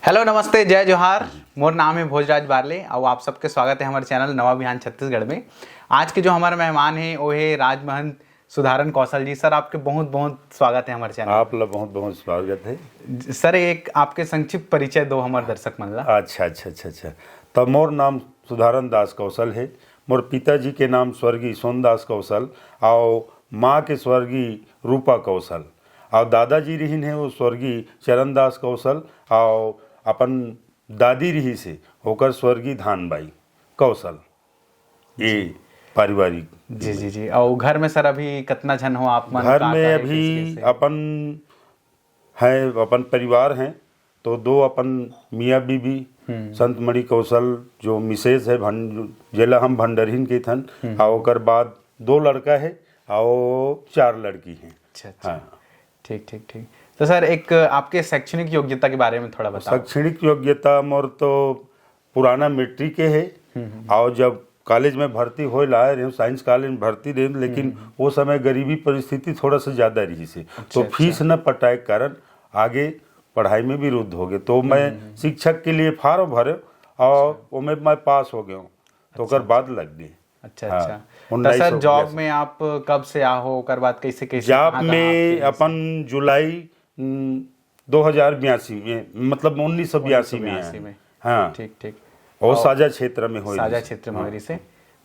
Hello नमस्ते जय जोहार। मोर नाम है भोजराज बारले और आप सबके स्वागत है हमारे चैनल नवा बिहान छत्तीसगढ़ में। आज के जो हमारे मेहमान हैं वो है राजमहंत सुधारन कौशल जी। सर आपके बहुत बहुत स्वागत है हमारे चैनल। आप लोग बहुत बहुत स्वागत है सर एक आपके संक्षिप्त परिचय दो हमारे दर्शक मन ला। अच्छा। तो मोर नाम सुधारन दास कौशल है। मोर पिताजी के नाम स्वर्गीय सोनदास कौशल और माँ के स्वर्गीय रूपा कौशल और दादाजी रहीन है वो स्वर्गीय चरणदास कौशल और अपन दादी रही से होकर स्वर्गीय धानबाई कौशल। ये पारिवारिक जी। और घर में सर अभी कितना जन हो आप मन? घर में अभी अपन है अपन परिवार हैं तो दो अपन मियाँ बीबी संत मणि कौशल जो मिसेज है जेला हम भंडरहीन के थन और ओकर बाद दो लड़का है और 4 लड़की हैं। अच्छा। हाँ ठीक। तो सर एक आपके शैक्षणिक योग्यता के बारे में थोड़ा बताओ। शैक्षणिक योग्यता मोर तो पुराना मैट्रिक के है और जब कॉलेज में भर्ती हो लाए रहे साइंस कॉलेज में भर्ती रहे लेकिन वो समय गरीबी परिस्थिति थोड़ा सा ज़्यादा रही से तो फीस न पटाए कारण आगे पढ़ाई में भी रुद्ध हो गए तो मैं शिक्षक के लिए फार्म भरे और वो मैं पास हो गया तो ओकर बाद लग गए। अच्छा। तो सर जॉब में आप कब से आओ ओकर बाद कैसे जॉब में अपन जुलाई 2082 में मतलब 1982 में हाँ ठीक और साझा क्षेत्र में साझा क्षेत्र में होरी से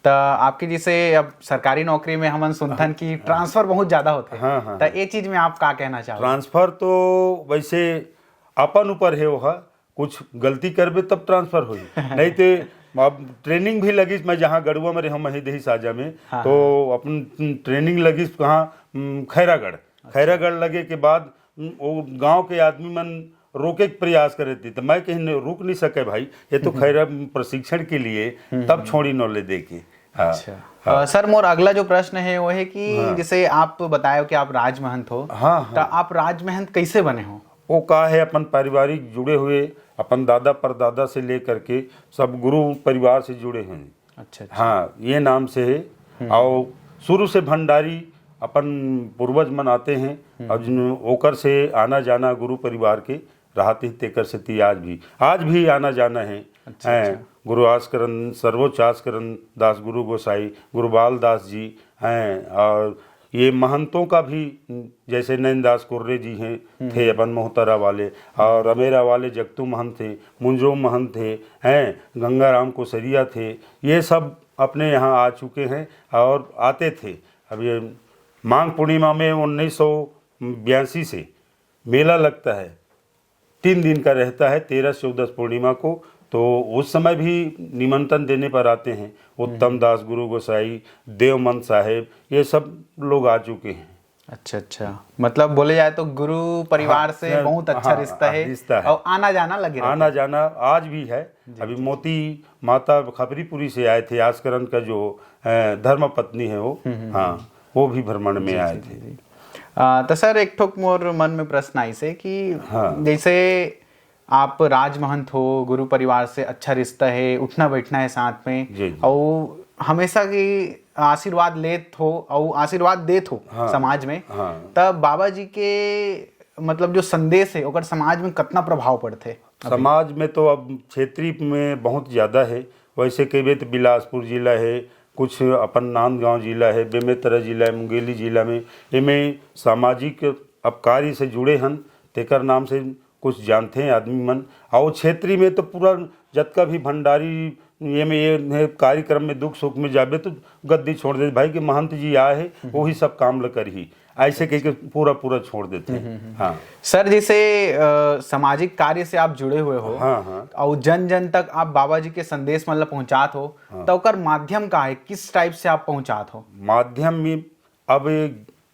तो आपकी जैसे अब सरकारी नौकरी में हमन सुनथन की ट्रांसफर बहुत ज्यादा होते हैं तो ये चीज में आप क्या कहना चाहोगे? ट्रांसफर तो वैसे अपन ऊपर है वो कुछ गलती करबे तब ट्रांसफर होई नहीं तो अब ट्रेनिंग भी लगी मैं जहाँ गढ़ुआ में रहा महीदही साझा में तो अपन ट्रेनिंग लगी कहाँ खैरागढ़ लगे के बाद वो गांव के आदमी मन रोके के प्रयास करे थी तो मैं कहीं रुक नहीं सके भाई ये तो खैर प्रशिक्षण के लिए तब छोड़ी न ले दे के। अच्छा। सर मोर अगला जो प्रश्न है वो है कि जैसे आप बताए कि आप राजमहंत हो तो आप राजमहंत कैसे बने हो? वो का है अपन पारिवारिक जुड़े हुए अपन दादा परदादा से लेकर के सब गुरु परिवार से जुड़े हैं। अच्छा। हाँ ये नाम से है और शुरू से भंडारी अपन पूर्वज मन आते हैं और ओकर से आना जाना गुरु परिवार के रहते तेकर से आज भी आना जाना है। अच्छा। गुरु आस्करण सर्वोच्च आस्करण दास गुरु गोसाई गुरु बाल दास जी हैं और ये महंतों का भी जैसे नैनदास कुर्रे जी हैं थे अपन मोहतरा वाले और अमेरा वाले जगतू महंत थे मुंजो महंत थे हैं गंगाराम कोसरिया थे ये सब अपने यहाँ आ चुके हैं और आते थे। अब ये माघ पूर्णिमा में 1982 से मेला लगता है 3 दिन का रहता है 13-14 पूर्णिमा को तो उस समय भी निमंत्रण देने पर आते हैं उत्तम दास गुरु गोसाई देवमंत साहेब ये सब लोग आ चुके हैं। अच्छा मतलब बोले जाए तो गुरु परिवार से बहुत अच्छा रिश्ता है और आना जाना लगे आना जाना आज भी है। अभी मोती माता खबरीपुरी से आए थे आस्करण का जो धर्म पत्नी है वो वो भी भ्रमण में आए थे। तो सर एक ठोक मोर मन में प्रश्न आई से कि जैसे आप राजमहंत हो गुरु परिवार से अच्छा रिश्ता है उठना बैठना है साथ में और हमेशा की आशीर्वाद लेत हो और आशीर्वाद देत हो समाज में तब बाबा जी के मतलब जो संदेश है ओकर समाज में कितना प्रभाव पड़ते? समाज में तो अब क्षेत्रीय में बहुत ज़्यादा है वैसे कहे तो बिलासपुर जिला है कुछ अपन नांदगांव जिला है बेमेतरा जिला है मुंगेली जिला में इनमें सामाजिक अब कार्य से जुड़े हन तेकर नाम से कुछ जानते हैं आदमी मन और क्षेत्रीय में तो पूरा जतका भी भंडारी ये कार्यक्रम में दुख सुख में जाबे तो गद्दी छोड़ देते भाई कि महंत जी आए हैं वही सब काम ल कर ही ऐसे कह के पूरा छोड़ देते हैं। हाँ सर जैसे सामाजिक कार्य से आप जुड़े हुए हो और जन जन तक आप बाबा जी के संदेश मतलब पहुंचात हो तो ओकर माध्यम का है किस टाइप से आप पहुंचात हो? माध्यम में अब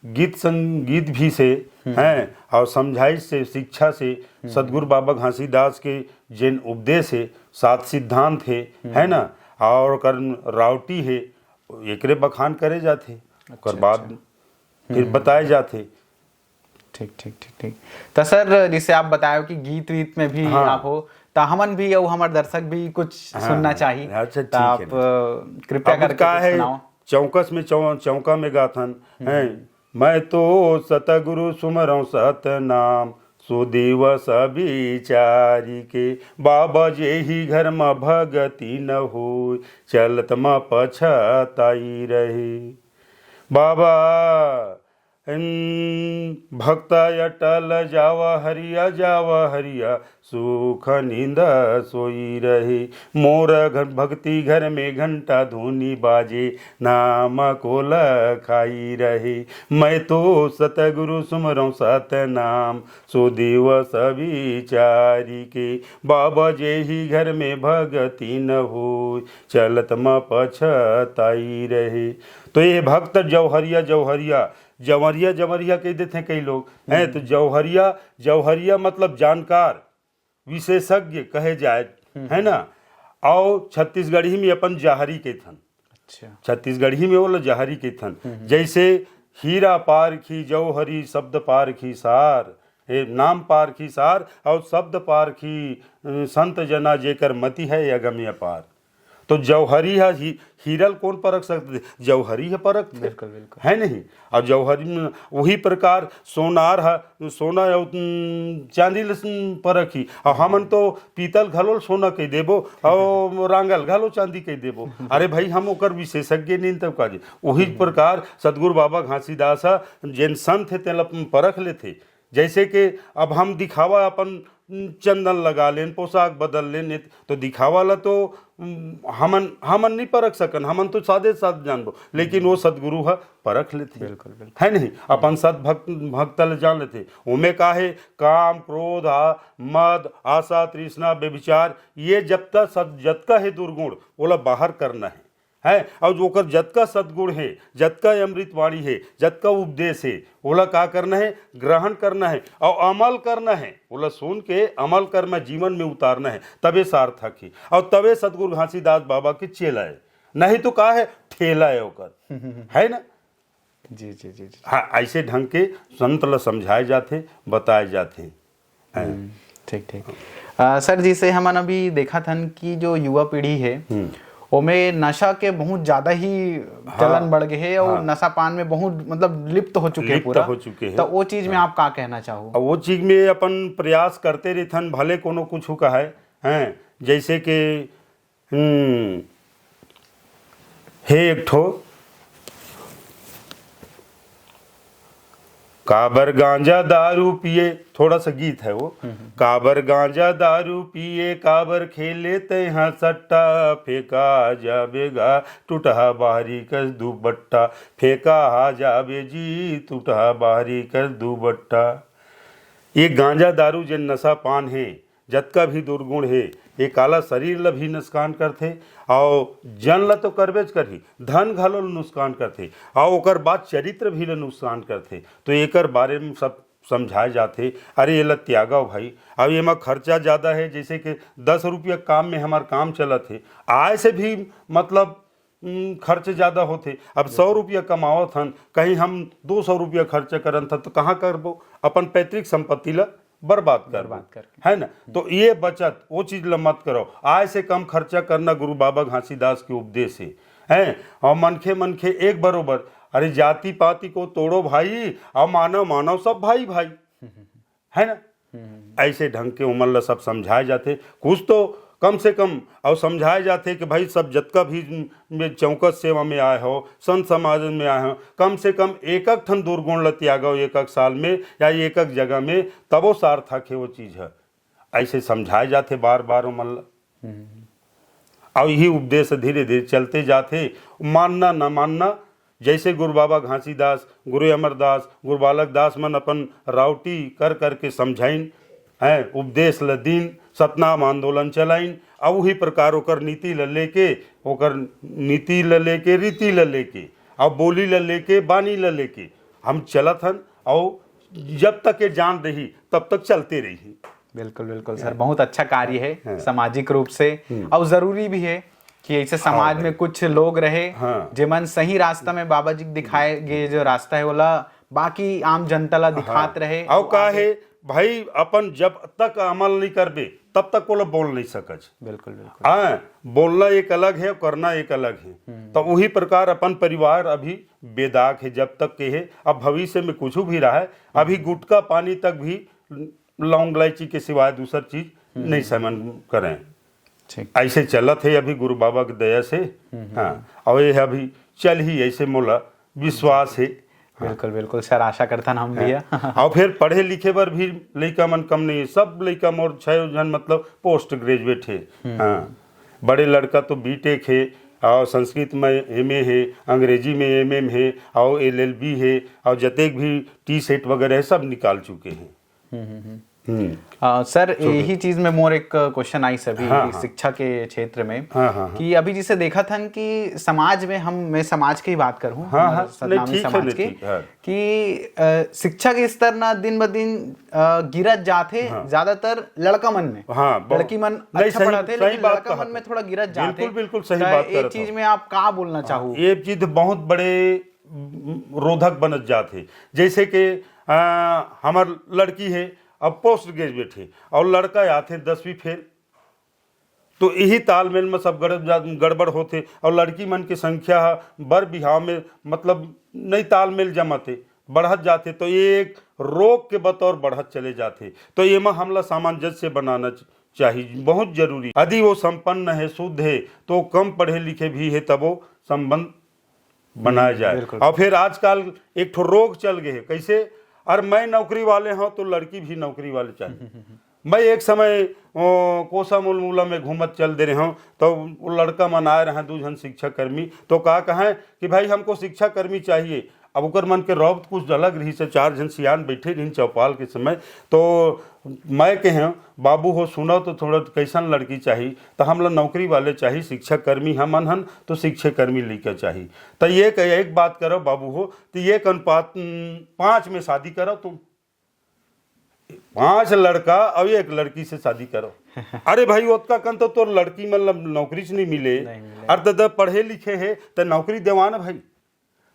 गीत संगीत भी से हैं और समझाइश से शिक्षा से सदगुरु बाबा घासीदास के जिन उपदेश है 7 सिद्धांत है ना और कर रावटी है एकरे बखान करे जाते और बाद फिर बताए जाते। ठीक। तो सर जैसे आप बताए कि गीत वीत में भी आप हो तो हमन भी और हमारे दर्शक भी कुछ सुनना चाहिए। अच्छा तो आप कृपया करके सुनाओ। चौकस में चौका में गाथन है मैं तो सतगुरु सुमरऊं सतनाम सो दिवस विचारी के। बाबा जे ही घर में भगति न हो, चलत में पछताई रहे। बाबा भक्त अटल जावा हरिया, सुख नींद सोई रहे। मोर घर भक्ति घर में घंटा धुनी बाजे, नाम को लखाई रहे। मैं तो सतगुरु सुमरऊं सतनाम, सो दिवस विचारी के। बाबा जे ही घर में भगति न हो, चलत में पछताई रहे। तो ये भक्त जौहरिया कह देते हैं कई लोग हैं। तो जौहरिया मतलब जानकार, विशेषज्ञ कहे जाए, है ना। और छत्तीसगढ़ी में अपन जहरी के थन। अच्छा, छत्तीसगढ़ी में बोला जहरी के थन। जैसे हीरा पारखी जौहरी, शब्द पारखी सार, नाम पारखी सार और शब्द पारखी संत जना जेकर मति है अगम अपार। तो जौहरी है, हीरल कौन परख सकते थे, जौहरी है परख थे, बिल्कुल है नहीं। और जौहरी वही प्रकार सोनार है, सोना चांदी परखी। और हमन तो पीतल घलो सोना कह देबो और रांगल घलो चांदी कह देबो। अरे भाई हम ओकर विशेषज्ञ नहीं तब काजे। वही प्रकार सतगुरु बाबा घासीदास जैन संत थे तेला परख लेते। जैसे कि अब हम दिखावा अपन चंदन लगा लें, पोशाक बदल लें, तो दिखावा ला तो हमन नहीं परख सकन, हमन तो सादे साथ जानबो। लेकिन वो सदगुरु है परख लेते, बिल्कुल है नहीं। अपन सद भक्त जान लेते। उमें का है काम क्रोध मद आशा तृष्णा व्यभिचार, ये जब तक जतका है दुर्गुण बोला बाहर करना है और जो कर जतका सद्गुण है, जतका अमृतवाणी है, जतका उपदेश है, बोला का करना है, ग्रहण करना है और अमल करना है। बोला सुन के अमल कर में जीवन में उतारना है, तबे सार्थक है और तबे सतगुरु घासीदास बाबा के चेला है। नहीं तो का है ठेला है ओकर, है ना। जी जी जी जी। हाँ, ऐसे ढंग के संत ल समझाए जाते, बताए जाते। ठीक ठीक। सर जिसे हमन अभी देखा था कि जो युवा पीढ़ी है ओमे नशा के बहुत ज्यादा ही चलन बढ़ गए है और नशा पान में बहुत मतलब लिप्त हो चुके हैं पूरा। तो वो चीज में आप क्या कहना चाहो? वो चीज में अपन प्रयास करते रहथन, भले कोनो कुछ का है। जैसे कि हे एक ठो काबर गांजा दारू पिए, थोड़ा सा गीत है वो। काबर गांजा दारू पिए, काबर खेले तैहा सट्टा, फेंका जाबेगा टूटा बाहरी कर दुबट्टा, फेंका जाबे जी टूटा बाहरी कर दुबट्टा। ये गांजा दारू जो नशा पान है, जतका भी दुर्गुण है, ये काला शरीर ला भी नुकसान करते और जन ला तो करबेज करही, धन घलो नुकसान करते और ओकर बाद चरित्र भी ला नुकसान करते। तो एकर बारे में सब समझाए जाते। अरे ये ला त्यागा भाई, अब ये में खर्चा ज़्यादा है। जैसे कि 10 रुपया काम में हमार काम चलत है, आय से भी मतलब खर्च ज़्यादा होते। अब 100 रुपया कमावत हन, कहीं हम 200 रुपया खर्च करन था तो कहाँ करबो, अपन पैतृक संपत्ति ला बर्बाद कर, है ना। तो ये बचत वो चीज ला मत करो, आय से कम खर्चा करना गुरु बाबा घासीदास के उपदेश है। और मनखे एक बरोबर, अरे जाति पाति को तोड़ो भाई और मानव सब भाई है ना। ऐसे ढंग के उमर ला सब समझाए जाते, कुछ तो कम से कम और समझाए जाते कि भाई सब जतका भी चौकस सेवा में आए हो, संत समाज में आए हो, कम से कम एक ठन दुर्गुण ल त्यागो एक साल में या एक जगह में, तब वो सार्थक है वो चीज़ है। ऐसे समझाए जाते बार बार उमर और यही उपदेश धीरे धीरे चलते जाते। मानना न मानना, जैसे गुरु बाबा घासीदास, गुरु अमरदास, गुरु बालक दास मन अपन रावटी कर करके समझाइन है, उपदेश ल दीन, सतनाम आंदोलन चलाइन। अब वही प्रकार ओकर नीति ल लेके, ओकर नीति ल लेके, रीति ल लेके, अब बोली ल लेके, बानी ल लेके हम चलत हन और जब तक ये जान रही तब तक चलते रही। बिल्कुल बिल्कुल सर, बहुत अच्छा कार्य है सामाजिक रूप से और जरूरी भी है कि ऐसे समाज में कुछ लोग रहे जिमन सही रास्ता में बाबा जी दिखाए गए जो रास्ता है बोला बाकी आम जनता ला दिखात रहे। और का है भाई, अपन जब तक अमल नहीं करबे तब तक वो बोल नहीं सकज। बिल्कुल बिल्कुल। हाँ, बोलना एक अलग है, करना एक अलग है। तो वही प्रकार अपन परिवार अभी बेदाग है जब तक के है। अब भविष्य में कुछ भी रहा है, अभी गुटखा पानी तक भी लौंग इलायची के सिवाय दूसर चीज नहीं सेवन करें। ठीक। ऐसे चलत है अभी गुरु बाबा की दया से। हाँ, और ये अभी चल ही ऐसे मोला विश्वास है। बिल्कुल बिल्कुल सर, आशा करता हम भी है। और फिर पढ़े लिखे पर भी लड़का मन कम नहीं है, सब लड़का मोर 6 जन मतलब पोस्ट ग्रेजुएट है। हाँ, बड़े लड़का तो बीटेक है, और संस्कृत में एमए है, अंग्रेजी में एमएम है, और एलएलबी है, और जतेक भी टी सेट वगैरह है सब निकाल चुके हैं। सर यही चीज में मोर एक क्वेश्चन आई सभी शिक्षा के क्षेत्र में कि अभी जिसे देखा था कि समाज में मैं समाज की ही बात करूं, सतनामी समाज के, कि शिक्षा के स्तर ना दिन ब दिन गिरत जाते। ज्यादातर लड़का मन में, लड़की मन अच्छा पढ़ाते लेकिन लड़का मन में थोड़ा गिरत जाते। बिल्कुल सही बात। ये चीज में आप क्या बोलना चाहो? ये चीज बहुत बड़े रोधक बनत जाते। जैसे कि हमार लड़की है अब पोस्ट ग्रेजुएट है, और लड़का आते 10वीं फेल, तो यही तालमेल में सब गड़बड़ होते, और लड़की मन की संख्या बर बिहाव में मतलब नहीं तालमेल जमाते, बढ़त जाते, तो ये एक रोग के बतौर बढ़त चले जाते। तो ये में हमला सामंजस्य बनाना चाहिए, बहुत जरूरी। यदि वो संपन्न है, शुद्ध है, तो कम पढ़े लिखे भी है, तब वो संबंध बनाया जाए। और फिर आजकल एक ठो रोग चल गए है, कैसे? और मैं नौकरी वाले हूँ तो लड़की भी नौकरी वाले चाहिए। मैं एक समय कोसा मूलमूला में घूमत चल दे रहे हूँ, तो वो लड़का मन आए रहे 2 जन शिक्षा कर्मी, तो कहा कि भाई हमको शिक्षा कर्मी चाहिए। अब उकर मन के रौब कुछ अलग रही से, 4 जन सियान बैठे रही चौपाल के समय, तो मैं कहे बाबू हो सुनो तो थोड़ा कैसन लड़की चाहिए, तो हम लोग नौकरी वाले चाहिए, शिक्षा कर्मी हमन हन तो शिक्षा कर्मी लेकर चाहिए। तो ये एक बात करो बाबू हो, तो ये अनुपात 5 में शादी करो, तुम 5 लड़का और 1 लड़की से शादी करो। अरे भाई ओतका कन तो तोर लड़की मतलब नौकरी से नहीं मिले, अरे तो पढ़े लिखे है तो नौकरी देवाना भाई।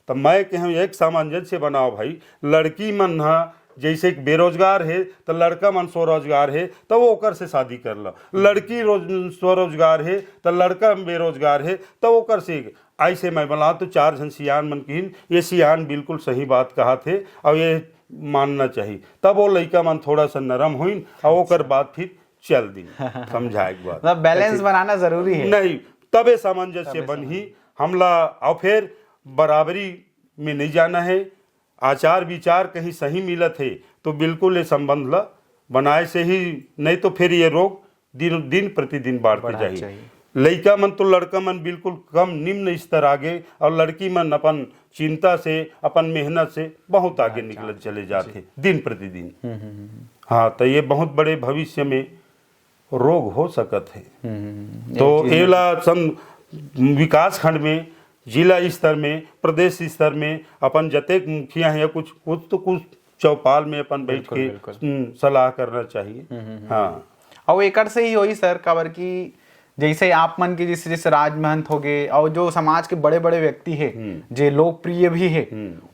तो मैं कहूँ एक सामंजस्य बनाओ भाई, लड़की मन जैसे बेरोजगार है तो लड़का मन स्वरोजगार है, तो वो ओकर से शादी कर लो। लड़की स्वरोजगार है तो लड़का बेरोजगार है, तो ओकर से ऐसे मैं बोला। तो 4 जन सियान मन की, ये सियान बिल्कुल सही बात कहा थे, और ये मानना चाहिए। तब वो लड़का मन थोड़ा सा नरम हुई, और ओकर बात फिर चल दी समझाए बात, मतलब बैलेंस बनाना जरूरी है। नहीं, तबे सामंजस्य बन ही हमला। और फिर बराबरी में नहीं जाना है, आचार विचार कहीं सही मिलत है तो बिल्कुल ये संबंध ला बनाए से ही, नहीं तो फिर ये रोग दिन प्रतिदिन बढ़ते जाए। लड़का मन तो लड़का मन बिल्कुल कम निम्न स्तर आगे, और लड़की मन अपन चिंता से अपन मेहनत से बहुत आगे निकल चले जाते दिन प्रतिदिन। हाँ, तो ये बहुत बड़े भविष्य में रोग हो सकत है। तो एला विकास खंड में, जिला स्तर में, प्रदेश स्तर में अपन जतेक मुखिया है कुछ चौपाल में अपन बैठ के सलाह करना चाहिए। हाँ, और एक से ही होई सर काबर की जैसे आप मन के जैसे राजमहंत हो गए, और जो समाज के बड़े बड़े व्यक्ति है जो लोकप्रिय भी है,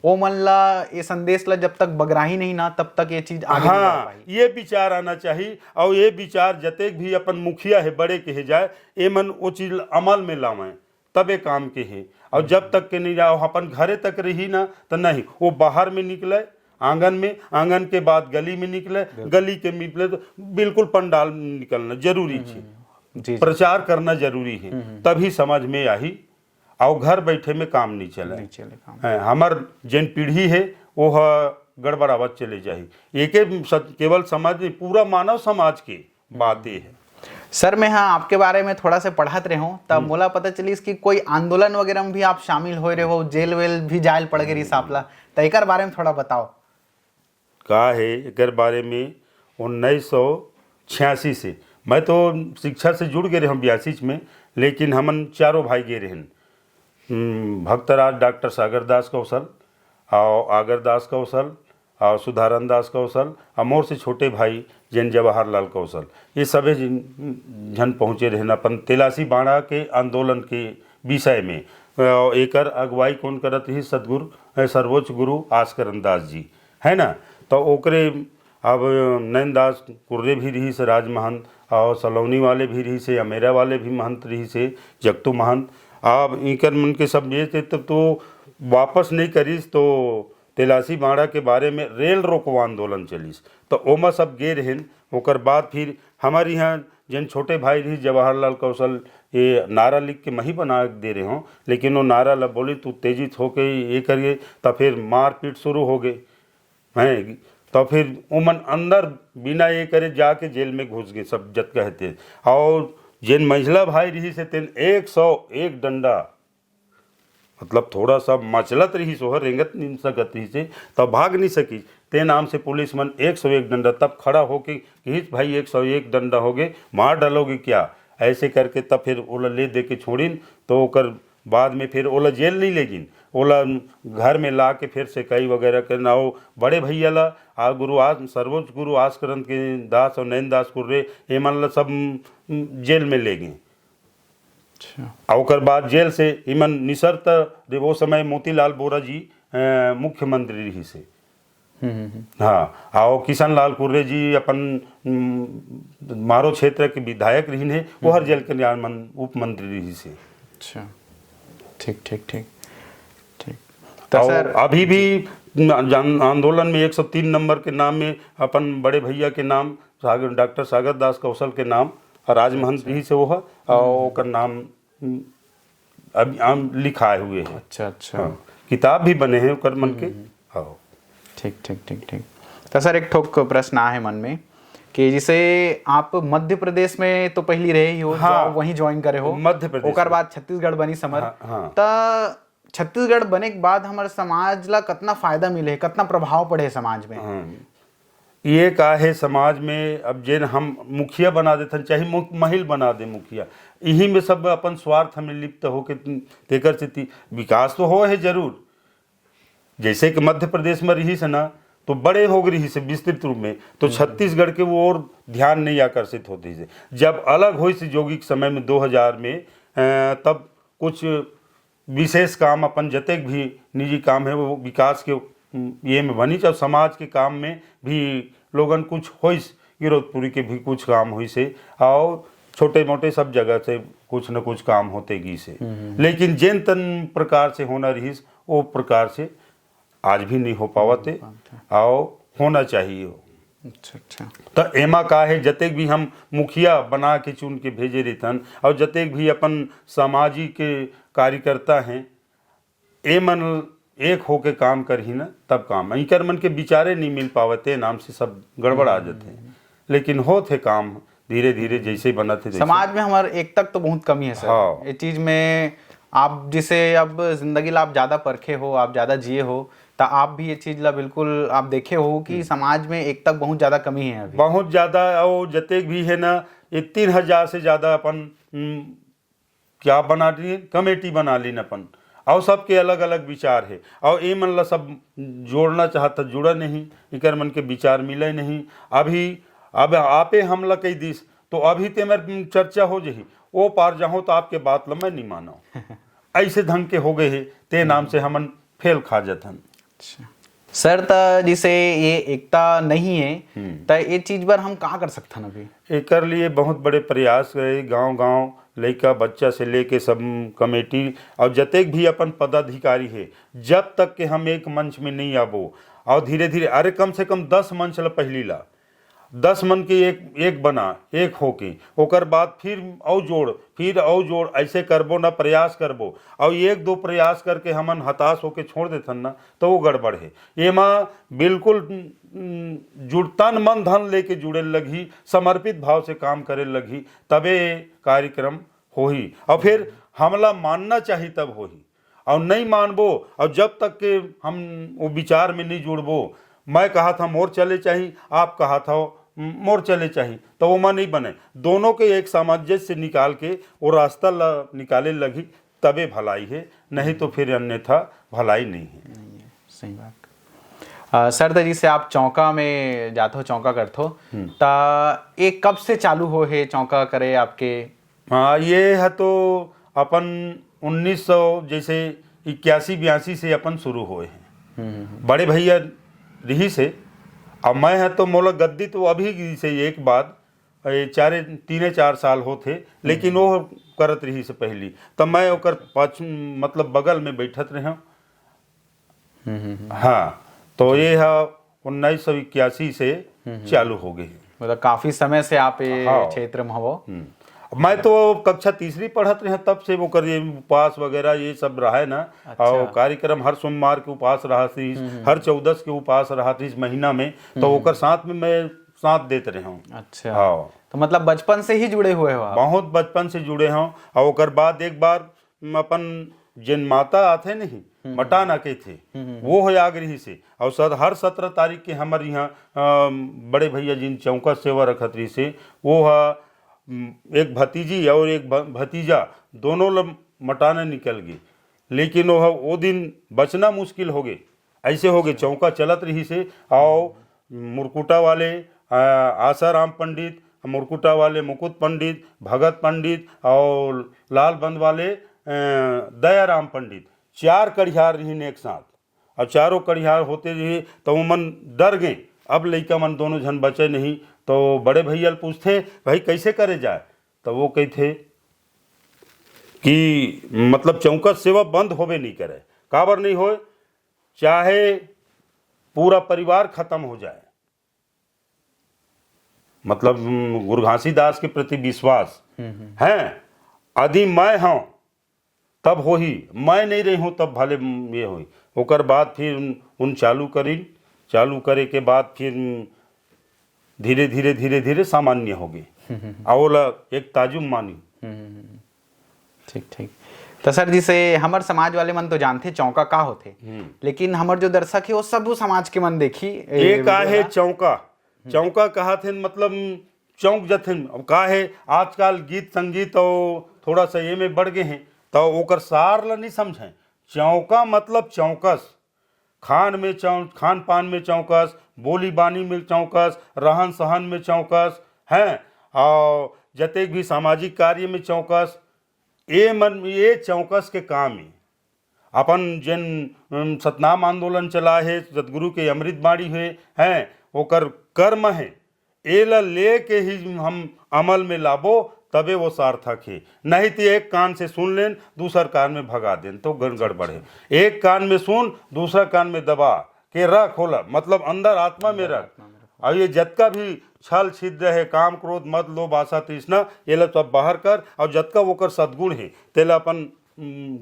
वो मन ला ये संदेश ला जब तक बगराही नहीं ना, तब तक ये चीज आगे नहीं बढ़ पाई। ये विचार आना चाहिए, और ये विचार जतेक भी अपन मुखिया है बड़े कहे जाए, ये मन वो चीज अमल में लावे, तबे काम के है। और जब तक के नहीं जाओ अपन घरे तक रही ना, तो नहीं, वो बाहर में निकले आंगन में, आंगन के बाद गली में निकले, गली के निकले तो बिल्कुल पंडाल निकलना जरूरी है, प्रचार करना जरूरी है, तभी समझ में आई। और घर बैठे में काम नहीं चले। हमार जन पीढ़ी है वो गड़बड़ावत चले जाए। एक केवल समाज नहीं, पूरा मानव समाज की बातें है। सर मैं हाँ आपके बारे में थोड़ा से पढ़त रहे हूँ, तब मोला पता चली इसकी कोई आंदोलन वगैरह में भी आप शामिल हो रहे हो, जेल वेल भी जायल पड़ गई सापला, तो एक बारे में थोड़ा बताओ। का है एक बारे में 1986 से मैं तो शिक्षा से जुड़ गए हम 82 में, लेकिन हमन चारों भाई गए रहे, भक्तराज डॉक्टर सागर दास कौशल, और आगर दास कौशल, और सुधारन दास कौशल, और मोर से छोटे भाई जैन जवाहरलाल कौशल, ये सभी जन पहुँचे रहना अपन तेलासी बाड़ा के आंदोलन के विषय में। एकर अगुवाई कौन करत ही? सदगुरु सर्वोच्च गुरु आस्करन दास जी है ना। तो ओकरे अब नैनदास कुर्रे भी रही से राजमहंत, और सलौनी वाले भी रही से, अमेरा वाले भी महंत रही से, जगतू महंत। अब इकर मन के सब ये थे, तब तो वापस नहीं करीस तो तेलासी बाड़ा के बारे में रेल रोको आंदोलन चलिस, तो ओमा सब गे रहें। ओकर बाद फिर हमारे यहाँ जिन छोटे भाई रही जवाहरलाल कौशल ये नारा लिख के मही बना दे रहे हों, लेकिन वो नारा ला बोली तू तेजित होके ये करिए, तो फिर मारपीट शुरू हो गए हैं। तो फिर उमन अंदर बिना ये करे जाके जेल में घुस गए सब जत कहते। और जिन महिला भाई रही से तेन 101 डंडा, मतलब थोड़ा सा मचलत रही सोहर रेंगत नहीं सकत रही से, तब भाग नहीं सकी। ते नाम से पुलिस मन 101 डंडा, तब खड़ा होके कि भाई 101 डंडा हो गए, मार डालोगे क्या, ऐसे करके तब फिर ओला ले दे के छोड़िन। तो ओकर बाद में फिर ओला जेल नहीं लेगिन, ओला घर में ला के फिर सेकाई वगैरह करना हो। बड़े भैया ला सर्वोच्च गुरु आस्करंद के दास और नैन दास कुर्रे ये मन ला सब जेल में ले गए। अच्छा। ओकर बाद जेल से इमन निसरत वो समय मोतीलाल बोरा जी मुख्यमंत्री रही से। हाँ, आओ किशन लाल कुर्रे जी अपन मारो क्षेत्र के विधायक रही है, वो हर जेल कल्याण उप मंत्री रही से। अच्छा, ठीक ठीक ठीक ठीक। तो सर अभी भी आंदोलन में 103 नंबर के नाम में अपन बड़े भैया के नाम डॉक्टर सागर दास कौशल के नाम राजमहंत जी से वो है, और का नाम अभी आम लिखाए हुए हैं। अच्छा अच्छा। हाँ, किताब भी बने हैं कर मन के। हाँ, ठीक ठीक ठीक ठीक। तो सर एक ठोक प्रश्न आ है मन में कि जैसे आप मध्य प्रदेश में तो पहली रहे ही हो, हाँ, तो आप वहीं ज्वाइन करे हो मध्य प्रदेश, ओकर बाद छत्तीसगढ़ बनी समर। हाँ, हाँ। तो छत्तीसगढ़ बने के बाद हमारे समाज ला कितना फायदा मिले, कितना प्रभाव पड़े समाज में? हाँ, ये का है समाज में अब जेन हम मुखिया बना देते, चाहे महिल बना दे मुखिया, यही में सब अपन स्वार्थ में लिप्त होके तेकर से विकास तो हो है जरूर। जैसे कि मध्य प्रदेश में रही से ना तो बड़े हो गई से विस्तृत रूप में, तो छत्तीसगढ़ के वो और ध्यान नहीं आकर्षित होती से। जब अलग हुई से यौगिक समय में 2000 में तब कुछ विशेष काम अपन जतेक भी निजी काम है वो विकास के ये में बनी, जब समाज के काम में भी लोगन कुछ होइस, गिरोधपुरी के भी कुछ काम हुई से, और छोटे मोटे सब जगह से कुछ न कुछ काम होते गी से। लेकिन जिन तन प्रकार से होना रही वो प्रकार से आज भी नहीं हो पावते, और होना चाहिए हो। अच्छा अच्छा। तो एमा का है जतेक भी हम मुखिया बना के चुन के भेजे रहतन, और जतेक भी अपन सामाजिक कार्यकर्ता हैं, ए मन एक होके काम कर ही ना तब काम। इनकर मन के विचारे नहीं मिल पावते, नाम से सब गड़बड़ आ जाते हैं। लेकिन होते काम धीरे धीरे जैसे बनते समाज में हमारे एक तक तो बहुत कमी है सर। हाँ। ये चीज में आप जिसे अब जिंदगी ला आप ज्यादा परखे हो, आप ज्यादा जिए हो, तो आप भी ये चीज ला बिल्कुल आप देखे हो कि समाज में एक तक बहुत ज्यादा कमी है अभी, बहुत ज्यादा। और जतेक भी है ना ये 3000 से ज्यादा अपन क्या बना ली, कमेटी बना ली अपन, और सबके अलग अलग विचार है, और ये मन ला सब जोड़ना चाहता जुड़ा नहीं, इकर मन के विचार मिले नहीं। अभी अब आपे हमला कई दिस तो अभी ते मेरे चर्चा हो जही, वो पार जाऊँ तो आपके बात ला मैं नहीं मानो। ऐसे ढंग के हो गए है, ते नाम से हमन फेल खा जातन। सर त जिसे ये एकता नहीं है तो ये चीज पर हम कहाँ कर सकते हैं अभी? एकर लिए बहुत बड़े प्रयास करे, गांव गांव लड़का बच्चा से लेके सब कमेटी और जतेक भी अपन पदाधिकारी है, जब तक के हम एक मंच में नहीं आबो, और धीरे धीरे अरे कम से कम 10 मंच ला पहली ला 10 मन के एक बना एक होके, ओकर बाद फिर औ जोड़ ऐसे करबो ना, प्रयास करबो, और 1-2 प्रयास करके हमन हताश होके छोड़ देथन ना तो वो गड़बड़ है। एमा बिल्कुल जुड़तन मन धन लेके जुड़े लगी, समर्पित भाव से काम करे लगी, तबे कार्यक्रम होही। और फिर हमला मानना चाहिए तब होही, और नहीं मानबो और जब तक के हम वो विचार में नहीं जुड़बो, मैं कहा था मोर चले चाहिए, आप कहा था मोर चले चाहिए, तो वो मन नहीं बने। दोनों के एक सामंजस्य से निकाल के वो रास्ता निकाले लगी, तबे भलाई है, नहीं तो फिर अन्यथा भलाई नहीं है। सही बात। सर तो जिसे आप चौका में जाते हो, चौका करते हो, ता एक कब से चालू हो है चौका करे आपके? हाँ, ये है तो अपन 1900 जैसे 81-82 से अपन शुरू हुए हैं, बड़े भैया रही से। अब मैं है तो मोला गद्दी तो अभी से एक बाद 3-4 साल होते, लेकिन वो करत रही से पहली, तब मैं ओकर मतलब बगल में बैठत रहे। हाँ, तो ये है 1981 से चालू हो गई। मतलब काफी समय से आप ये हाँ। क्षेत्र में हो। मैं तो कक्षा तीसरी पढ़त रहे तब से वो करिए उपवास वगैरह ये सब रहा है ना। अच्छा। और कार्यक्रम हर सोमवार के उपवास रहा थी, हर 14 के उपवास रहा थी इस महीना में, तो ओकर साथ में मैं साथ देते रहे हूँ। अच्छा। हाँ, तो मतलब बचपन से ही जुड़े हुए हो आप? बहुत बचपन से जुड़े हूँ। और ओकर बाद एक बार अपन जिन माता आते नहीं मटाना के थे वो है आगरी से, और हर 17 तारीख के हमारे यहाँ बड़े भैया जिन चौका सेवा रखत रही से वो है एक भतीजी और एक भतीजा दोनों मटाने निकल गए, लेकिन वो दिन बचना मुश्किल हो गए। ऐसे हो गए चौका चलत रही से, और मुरकुटा वाले आसाराम पंडित, मुरकुटा वाले मुकुट पंडित, भगत पंडित और लाल बंद वाले दयाराम पंडित, 4 कड़ियार रही एक साथ। और चारों कड़ियार होते रहे तो वो मन डर गए, अब लड़का मन दोनों जन बचे नहीं। तो बड़े भैया पूछते भाई कैसे करे जाए, तो वो कहते कि मतलब चौका सेवा बंद होवे नहीं करे, काबर नहीं हो, चाहे पूरा परिवार खत्म हो जाए, मतलब गुरु घासीदास के प्रति विश्वास है। यदि मैं हूँ तब हो ही, मैं नहीं रही हूँ तब भले ये हो। ओकर बाद फिर उन चालू करे के बाद फिर धीरे धीरे धीरे धीरे सामान्य हो गए और एक ताजुब मानी। ठीक ठीक। तो सर जिसे हमार समाज वाले मन तो जानते चौका का होते, लेकिन हमार जो दर्शक है वो सब सब के मन देखी एक आहे चौका कहा थे, मतलब चौक जथिन। अब का है आजकल गीत संगीत और थोड़ा सा ये में बढ़ गए हैं, तो ओकर सार ला नहीं समझें। चौका मतलब चौकस, खान पान में चौकस, बोली बानी में चौकस, रहन सहन में चौकस हैं, और जतेक भी सामाजिक कार्य में चौकस। ये चौकस के काम है। अपन जिन सतनाम आंदोलन चला है, सतगुरु के अमृत बाणी हुए हैं, ओकर कर्म है, एला ले के ही हम अमल में लाबो तबे वो सार्थक है। नहीं तो एक कान से सुन लेन दूसर कान में भगा देन तो गड़बड़ है। एक कान में सुन दूसरा कान में दबा के रख होला, मतलब अंदर आत्मा में रख। और ये जतका भी छल छिद्र है, काम क्रोध मद लोभ आशा तृष्णा, ये ला सब बाहर कर, और जतका वो कर सद्गुण है तेला अपन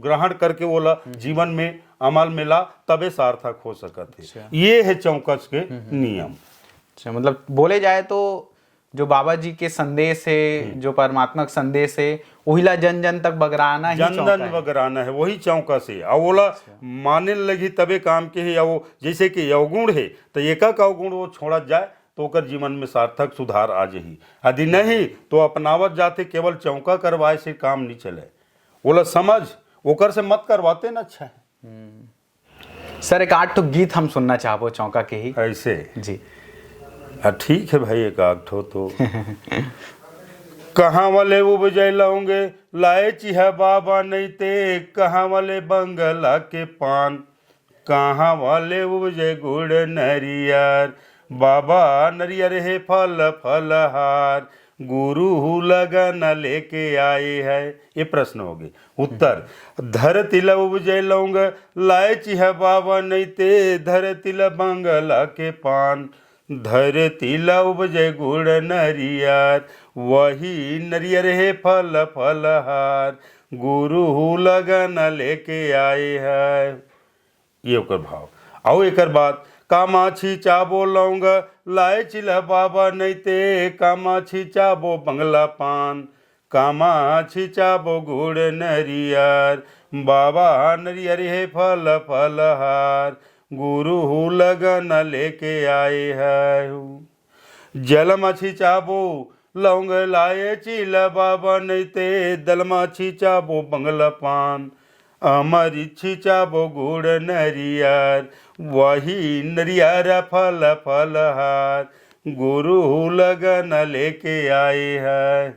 ग्रहण करके वो जीवन में अमल में ला, तबे सार्थक हो सकत है। ये है चौकस के नियम। अच्छा, मतलब बोले जाए तो जो बाबा जी के संदेश है, जो परमात्मा का संदेश है, वहीला जन जन तक बगराना ही जन बगराना है, वही चौका से। और बोला माने लगी तबे काम के है। वो जैसे कि अवगुण है तो एक अवगुण वो छोड़ा जाए तो ओकर जीवन में सार्थक सुधार आ जाही। यदि नहीं तो अपनावत जाते, केवल चौका करवाए से काम नहीं चले। बोला समझ ओकर से मत करवाते ना। अच्छा है सर, एक 8 गीत हम सुनना चाहबो चौका के ही ऐसे जी। ठीक है भाई, एक आठ ठो तो कहाँ वाले उपजे लाऊंगे लाए चिहा बाबा, नहीं ते कहाँ वाले बंगला के पान, कहाँ वाले उपजे गुड़ नरियर, बाबा नरियर है फल फलहार, गुरु लगन लेके आए है। ये प्रश्न हो गए। उत्तर, धरती ला उपजे लाऊंगा लाए चिहा बाबा, नहीं ते धरती ला बंगला के पान, धरती ला उपजे गुड़ नरियर, वही नरियर है फल फलहार, गुरु लगन लेके आए है। ये ओकर भाव। आओ एकर बाद, कामाक्षी चाबो लौंगा लाए चिला बाबा, नहीं ते कामाक्षी चाबो बंगला पान, कामाक्षी चाबो गुड़ नरियर, बाबा नरियर है फल फलहार, गुरु लगन लेके आए है। जलमाछी चाबो लौंग लाए चिला बाबा, नहीं ते दलमाछी चाबो बंगला पान, अमरीछी चाबो गुड़ नरियर, वही नरियर फल फलहार, गुरु लगन लेके आए है।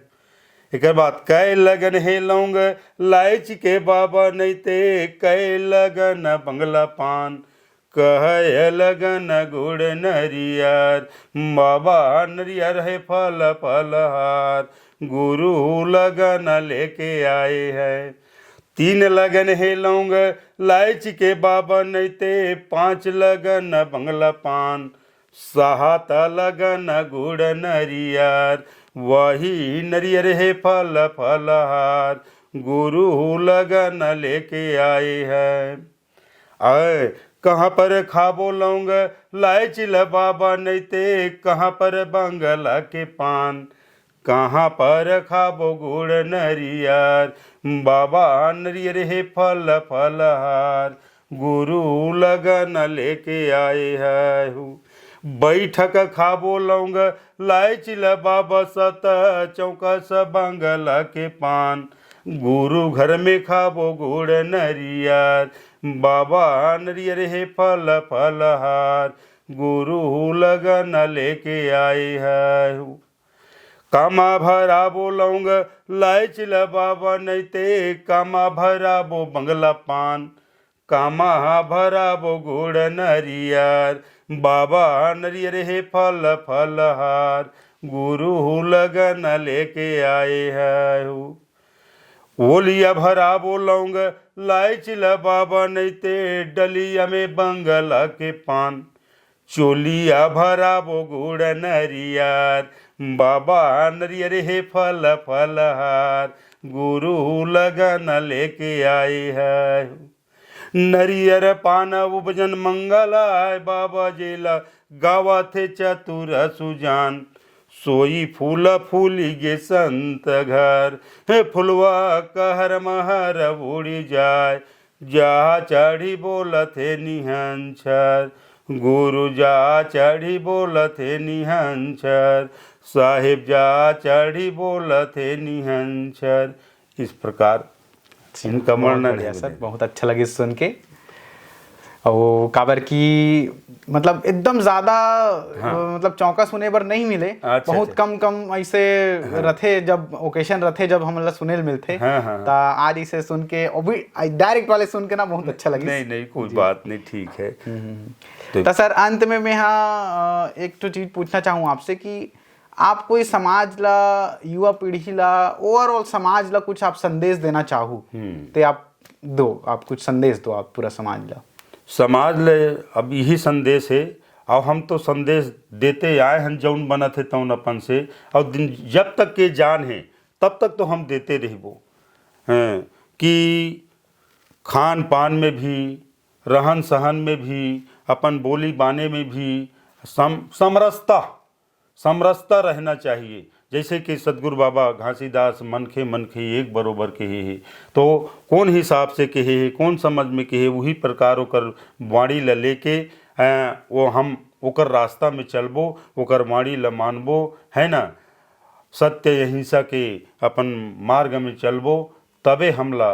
एक बात, कै लगन है लौंग लाइच के बाबा, नहीं ते कै लगन बंगला पान, कह लगन गुड़ नरियर, बाबा नरियर है फल फलहार, गुरु लगन लेके आए है। 3 लगन हे लौंग लाइची के बाबा नैते 5 लगन बंगला पान 7 लगन गुड़ नरियर वही नरियर है फल फलहार गुरु लगन लेके आए हैं। आए कहाँ पर खाबो लौंग लाइची ल बाबा नैते कहाँ पर बंगला के पान कहाँ पर खाबो गुड़ नरियर बाबा नरियर है फल फलहार गुरु लगन लेके आए है। बैठक खाबो लौंग लाइची ल बाबा 7 चौकस बंगला के पान गुरु घर में खाबो गुड़ नरियर बाबा नरियर है फल फलहार गुरु लगन लेके आए है। कामा भराबो लौंग लाइची ल बाबा नैते कामा भराबो बंगला पान कामा भराबो गुड़ नरियर बाबा नरियर है फल फलहार गुरु लगन लेके आए है। ओलिया भराबो लौंग लाइची ल बाबा नैते डलिया में बंगला के पान चोलिया भराबो गुड़ नरियर बाबा नरियर है फल फलहार गुरु लगन लेके आए है। नरियर पान उपजन मंगलाय बाबा जेला गावा थे चतुर सुजान सोई फूल फूली गे संत घर हे फुलवा कहर महर उड़ी जाए जा चढ़ी बोलथे निहंछर गुरु जा चढ़ी बोलथे निहंछर साहिब जा चढ़ी बोलथे निहंछर। इस प्रकार इनका वर्णन है सर। बहुत अच्छा लगे सुन के। और काबर की मतलब एकदम ज्यादा मतलब चौका सुने बर नहीं मिले। बहुत कम ऐसे रथे जब ओकेशन रथे जब हम सुनेल मिलते ता आज इसे सुन के और भी डायरेक्ट वाले सुन के ना बहुत अच्छा लगे। नहीं कोई बात नहीं ठीक है। तो सर अंत में मैं हाँ एक तो चीज पूछना चाहूँ आपसे कि आप कोई समाज ला युवा पीढ़ी ला ओवरऑल समाज ला कुछ आप संदेश देना चाहो तो आप कुछ संदेश दो आप पूरा समाज ला। समाज ले अब यही संदेश है और हम तो संदेश देते आए हैं जौन बनत है तौन अपन से और जब तक के जान है तब तक तो हम देते रहबो हैं कि खान पान में भी रहन सहन में भी अपन बोली बाने में भी समरसता रहना चाहिए। जैसे कि सतगुरु बाबा घासीदास मनखे मनखे एक बरोबर कहे है तो कौन हिसाब से कहे है कौन समझ में कहे वही प्रकार ओकर वाणी ल लेके वो हम ओकर रास्ता में चलबो ओकर वाणी ल मानबो है ना सत्य अहिंसा के अपन मार्ग में चलबो तबे हमला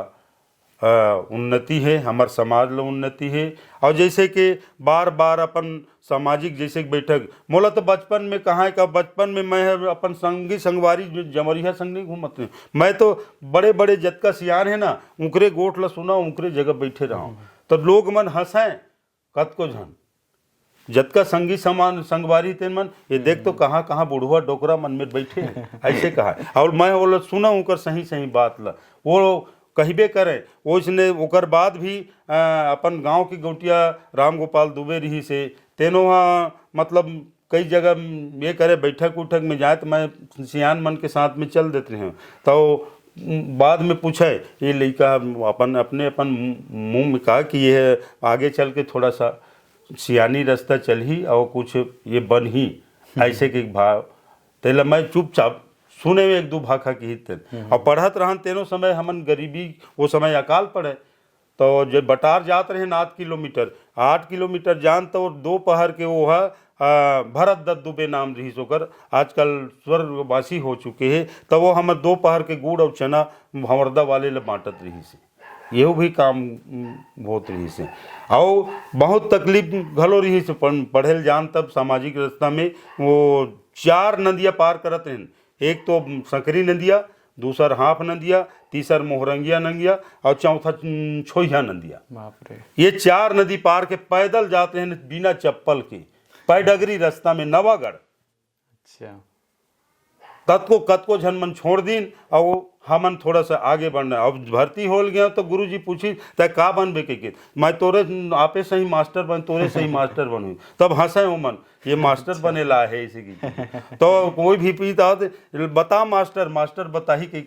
उन्नति है हमार समाज ला उन्नति है। और जैसे कि बार बार अपन सामाजिक जैसे बैठक मोला तो बचपन में कहाँ का बचपन में मैं अपन संगी संगवारी जमरिया संग नहीं घूमते मैं तो बड़े बड़े जतका सियान है ना उकरे गोठ ला सुना उकरे जगह बैठे रहा तो लोग मन हंसें कत को झन जतका संगी समान संगवारी तेन मन ये देख तो कहाँ कहाँ बुढ़वा डोकरा मन में बैठे ऐसे कहा और मैं वो सुना उकर सही बात ला वो कहबे करे उसने ओकर बाद भी अपन गांव की गौटिया राम गोपाल दुबे रही से तेनो मतलब कई जगह ये करे बैठक उठक में जाए तो मैं सियान मन के साथ में चल देते हैं तो बाद में पूछे ये लड़का अपने मुंह में कहा कि ये आगे चल के थोड़ा सा सियानी रास्ता चल ही और कुछ ये बन ही ऐसे के भाव तेला मैं चुपचाप सुने में एक दो भाखा की हित और पढ़त रहन तेनो समय हमन गरीबी वो समय अकाल पड़े तो जब बटार जात रहे 8 किलोमीटर जान तो दोपहर के वो है भरत दत्त दुबे नाम रही सोकर आजकल स्वर्गवासी हो चुके हैं तो वो हम दोपहर के गुड़ और चना भंवरदा वाले ले बांटत रही से ये भी काम होत रही से और बहुत तकलीफ घलो रही से पढ़ेल जान तब सामाजिक रास्ता में वो 4 नदियाँ पार करत हैं एक तो सकरी नदिया दूसर हाफ नदिया तीसर मोहरंगिया नदिया और चौथा छोइया नदिया। बाप रे ये 4 नदी पार के पैदल जाते हैं बिना चप्पल के पैडगरी रास्ता में नवागढ़। अच्छा कतको झन मन छोड़ दिन और हमन थोड़ा सा आगे बढ़ना। अब भर्ती हो गया तो गुरुजी पूछी तय का बनबे के मैं तोरे आपे सही मास्टर बन, तोरे सही मास्टर बनू। तब हंसे हो मन, ये मास्टर बनेला है इसी की। तो कोई भी पीता बता मास्टर, मास्टर बता ही के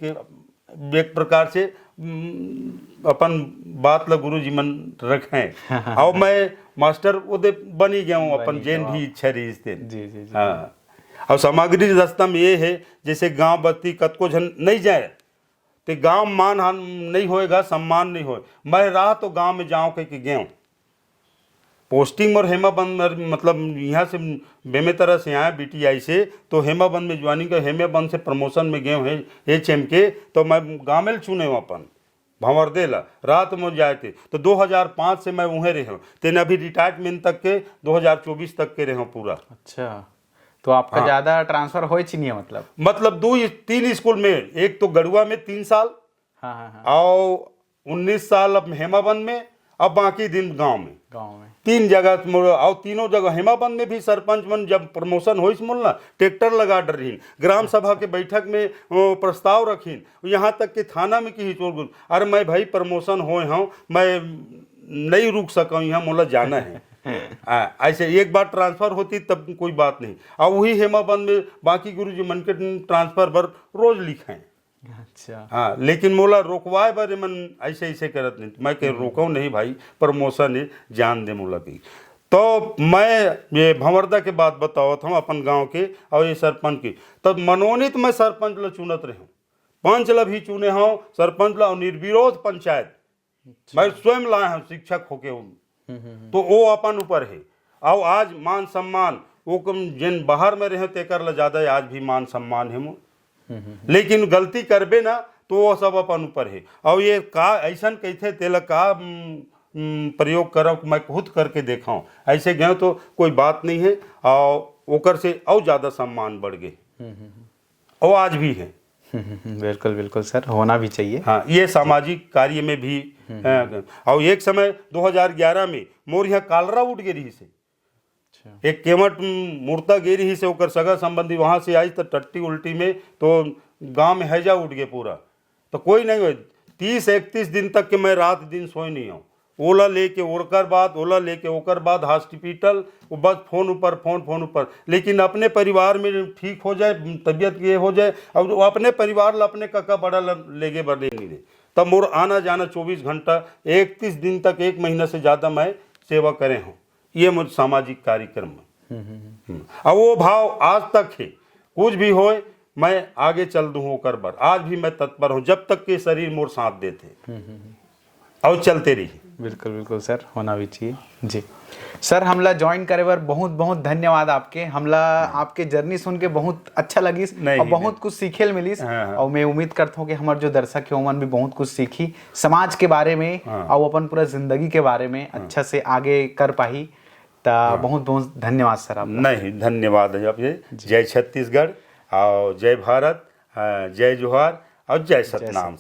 एक प्रकार से अपन बात ला गुरुजी मन रखें। और मैं मास्टर उदे बनी गया हूँ अपन जेन भी इच्छा रही इससे। हाँ, और सामग्री रास्ता में ये है जैसे गांव बस्ती कतको जन नहीं जाए तो गांव मान हान नहीं होएगा, सम्मान नहीं होए। मैं रहा तो गांव में जाऊँ कह के गया पोस्टिंग और हेमाबंद मतलब यहाँ से बेमेतरा से आए BTI से तो हेमाबंद में ज्वाइनिंग कर, हेमाबंद से प्रमोशन में गए हैं HM के। तो मैं गाँव में चुने हूँ अपन भंवरदेला रात में जाए थे। तो 2005 से मैं वहीं रहे हूँ, तेने अभी रिटायरमेंट तक के 2024 तक के रहे हूँ पूरा। अच्छा, तो आपका ज्यादा ट्रांसफर हो नहीं है मतलब 2-3 स्कूल में, एक तो गढ़ुआ में 3 साल, हाँ। और 19 साल अब हेमाबंद में, अब बाकी दिन गांव में 3 जगह। और तीनों जगह हेमाबंद में भी सरपंच मन जब प्रमोशन हो ना ट्रैक्टर लगा डर रही, ग्राम सभा के बैठक में प्रस्ताव रखीन, यहाँ तक कि थाना में की चोर। अरे मैं भाई प्रमोशन हो हूँ, मैं नहीं रुक सका, यहाँ मोला जाना है। ऐसे एक बार ट्रांसफर होती तब कोई बात नहीं। और वही हेमाबंद में बाकी गुरुजी मन के ट्रांसफर पर रोज लिखे। अच्छा, हाँ, लेकिन मोला रोकवाए बारे मन ऐसे करत नहीं। मैं कह रोको नहीं भाई, प्रमोशन है, जान दे मोला की। तो मैं ये भंवरदा के बात बतावत हूँ अपन गांव के और ये सरपंच की। तब मनोनीत मैं सरपंच ला चुनत रहे हूँ, पंच ला भी चुने हूँ, सरपंच ला, और निर्विरोध पंचायत मैं स्वयं लाए हूँ शिक्षक होके। तो वो अपन ऊपर है। और आज मान सम्मान वो कम जिन बाहर में रहे तेकर ला ज्यादा आज भी मान सम्मान है। लेकिन गलती करबे ना तो वो सब अपन ऊपर है। और ये का ऐसा कहते तेला का प्रयोग करो, मैं खुद करके देखा हूँ। ऐसे गए तो कोई बात नहीं है, और ओकर से और ज़्यादा सम्मान बढ़ गए, और आज भी है। बिल्कुल बिल्कुल सर, होना भी चाहिए। हाँ, ये सामाजिक कार्य में भी। और एक समय 2011 में मोर यहाँ कालरा उठ गई रही से, एक केवट मूर्ता गिरी ही से ओकर सगा संबंधी वहां से आई तो टट्टी उल्टी में तो गांव में हैजा उठ गए पूरा। तो कोई नहीं हुए 30-31 दिन तक के मैं रात दिन सोई नहीं हूँ। ओला लेके ओकर बाद, ओला लेके ओकर बाद हॉस्पिटल, वो बस फोन ऊपर। लेकिन अपने परिवार में ठीक हो जाए, तबीयत ये हो जाए, अब वो अपने परिवार ला अपने काका बड़ा लेगे बढ़े नहीं दे। तब मोर आना जाना 24 घंटा 31 दिन तक, 1 महीना से ज़्यादा मैं सेवा करे हूँ। ये मुझ सामाजिक कार्यक्रम में अब वो भाव आज तक है। कुछ भी हो मैं आगे चल दूँ होकर बार, आज भी मैं तत्पर हूँ जब तक के शरीर मोर साथ देते और चलते रही। बिल्कुल बिल्कुल सर, होना भी चाहिए जी। सर हमला ज्वाइन करे बार बहुत बहुत धन्यवाद आपके। हमला आपके जर्नी सुन के बहुत अच्छा लगी और बहुत कुछ सीखे मिली। और मैं उम्मीद करता हूँ कि हमारे जो दर्शक है उमन भी बहुत कुछ सीखी समाज के बारे में और अपन पूरा जिंदगी के बारे में अच्छा से आगे कर पाही। तो बहुत बहुत धन्यवाद सर आप। नहीं, धन्यवाद है आप। जय छत्तीसगढ़ और जय भारत, जय जोहार और जय सतनाम।